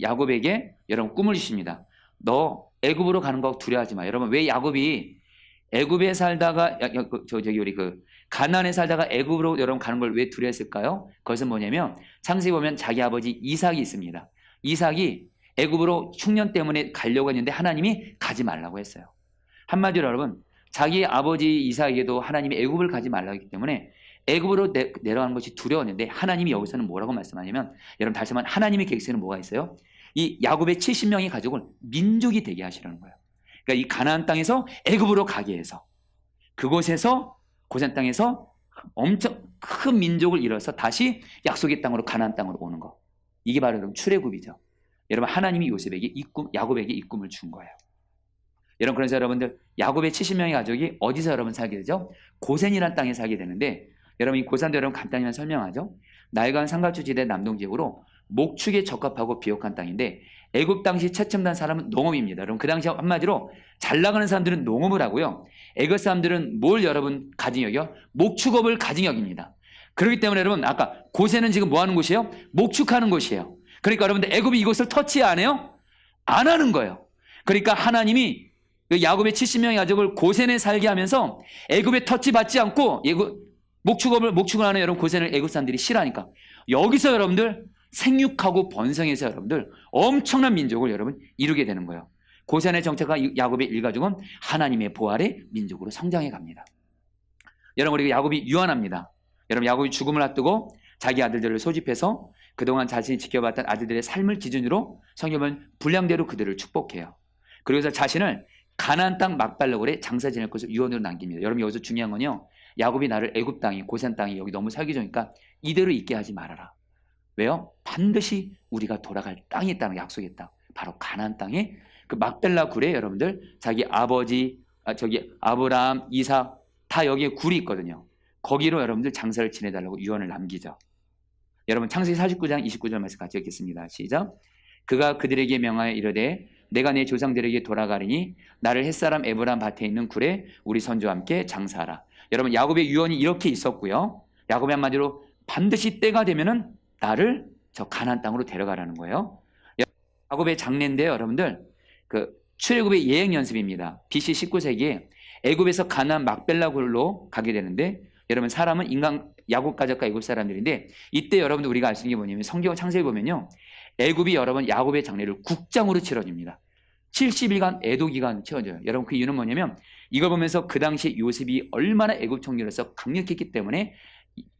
야곱에게 여러분 꿈을 주십니다. 너 애굽으로 가는 거 두려워하지 마. 여러분 왜 야곱이 애굽에 살다가 우리 가나안에 살다가 애굽으로 여러분 가는 걸 왜 두려워했을까요? 그것은 뭐냐면 창세기 보면 자기 아버지 이삭이 있습니다. 이삭이 애굽으로 흉년 때문에 가려고 했는데 하나님이 가지 말라고 했어요. 한마디로 여러분 자기 아버지 이삭에게도 하나님이 애굽을 가지 말라고 했기 때문에 애굽으로 내려가는 것이 두려웠는데 하나님이 여기서는 뭐라고 말씀하냐면 여러분 다시 한번 하나님의 계획에는 뭐가 있어요? 이 야곱의 70명의 가족을 민족이 되게 하시려는 거예요. 그러니까 이 가나안 땅에서 애굽으로 가게 해서 그곳에서 고센 땅에서 엄청 큰 민족을 이뤄서 다시 약속의 땅으로 가나안 땅으로 오는 거. 이게 바로 여러분 출애굽이죠. 여러분 하나님이 요셉에게 야곱에게 이 꿈을 준 거예요. 여러분 그래서 여러분들 야곱의 70명의 가족이 어디서 여러분 살게 되죠? 고센이라는 땅에 살게 되는데 여러분 이 고센도 여러분 간단히만 설명하죠. 나일강 상가추 지대 남동지역으로 목축에 적합하고 비옥한 땅인데 애굽 당시 최첨단 사람은 농업입니다. 여러분 그 당시 한마디로 잘 나가는 사람들은 농업을 하고요. 애굽 사람들은 뭘 여러분 가진 여기요? 목축업을 가진 여기입니다. 그렇기 때문에 여러분 아까 고센은 지금 뭐 하는 곳이에요? 목축하는 곳이에요. 그러니까 여러분들 애굽이 이것을 터치 안 해요? 안 하는 거예요. 그러니까 하나님이 야곱의 70명의 가족을 고센에 살게 하면서 애굽에 터치 받지 않고 목축을 하는 여러분 고센을 애굽 사람들이 싫어하니까 여기서 여러분들 생육하고 번성해서 여러분들 엄청난 민족을 여러분 이루게 되는 거예요. 고센의 정체가 야곱의 일가족은 하나님의 보활의 민족으로 성장해 갑니다. 여러분 우리 야곱이 유한합니다. 여러분 야곱이 죽음을 앞두고 자기 아들들을 소집해서 그동안 자신이 지켜봤던 아들들의 삶을 기준으로 성경은 분량대로 그들을 축복해요. 그래서 자신을 가나안 땅 막발로굴에 장사 지낼 것을 유언으로 남깁니다. 여러분 여기서 중요한 건요. 야곱이 나를 애굽 땅이 고센 땅이 여기 너무 살기 좋으니까 이대로 있게 하지 말아라. 왜요? 반드시 우리가 돌아갈 땅이 있다는 약속의 땅. 바로 가나안 땅에 그 막벨라 굴에 여러분들 자기 아버지 아브라함, 이삭 다 여기에 굴이 있거든요. 거기로 여러분들 장사를 지내달라고 유언을 남기죠. 여러분 창세기 49장 29절 말씀 같이 읽겠습니다. 시작. 그가 그들에게 명하여 이르되 내가 내 조상들에게 돌아가리니 나를 햇사람 에브람 밭에 있는 굴에 우리 선조와 함께 장사하라. 여러분 야곱의 유언이 이렇게 있었고요. 야곱의 한마디로 반드시 때가 되면은 나를 저 가나안 땅으로 데려가라는 거예요. 야곱의 장례인데 여러분들 그 출애굽의 예행 연습입니다. BC 19세기에 애굽에서 가나안 막벨라 굴로 가게 되는데 여러분 사람은 야곱 가족과 애굽 사람들인데 이때 여러분들 우리가 알 수 있는 게 뭐냐면 성경 창세기 보면요. 애굽이 여러분 야곱의 장례를 국장으로 치러줍니다. 70일간 애도 기간 치러져요. 여러분 그 이유는 뭐냐면 이걸 보면서 그 당시 요셉이 얼마나 애굽 총리로서 강력했기 때문에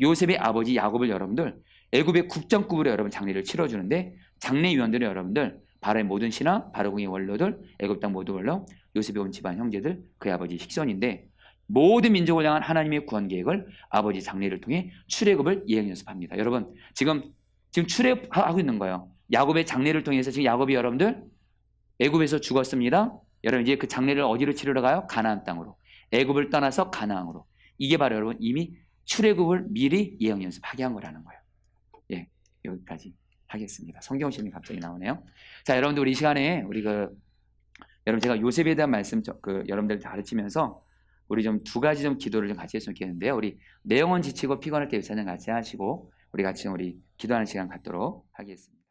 요셉의 아버지 야곱을 여러분들 애굽의 국장급으로 여러분 장례를 치러주는데 장례위원들은 여러분들 바로의 모든 신하, 바로궁의 원로들, 애굽 땅 모든 원로, 요셉의 온 집안 형제들, 그의 아버지 식선인데 모든 민족을 향한 하나님의 구원 계획을 아버지 장례를 통해 출애굽을 예행 연습합니다. 여러분 지금 출애굽하고 있는 거예요. 야곱의 장례를 통해서 지금 야곱이 여러분들 애굽에서 죽었습니다. 여러분 이제 그 장례를 어디로 치르러 가요? 가나안 땅으로. 애굽을 떠나서 가나안으로. 이게 바로 여러분 이미 출애굽을 미리 예행 연습하게 한 거라는 거예요. 예, 여기까지 하겠습니다. 성경 시험이 갑자기 나오네요. 자, 여러분들 우리 이 시간에 여러분 제가 요셉에 대한 말씀 여러분들 가르치면서 우리 좀 두 가지 좀 기도를 좀 같이 했으면 좋겠는데요. 우리 내용은 지치고 피곤할 때 유찬양 같이 하시고 우리 같이 우리 기도하는 시간 갖도록 하겠습니다.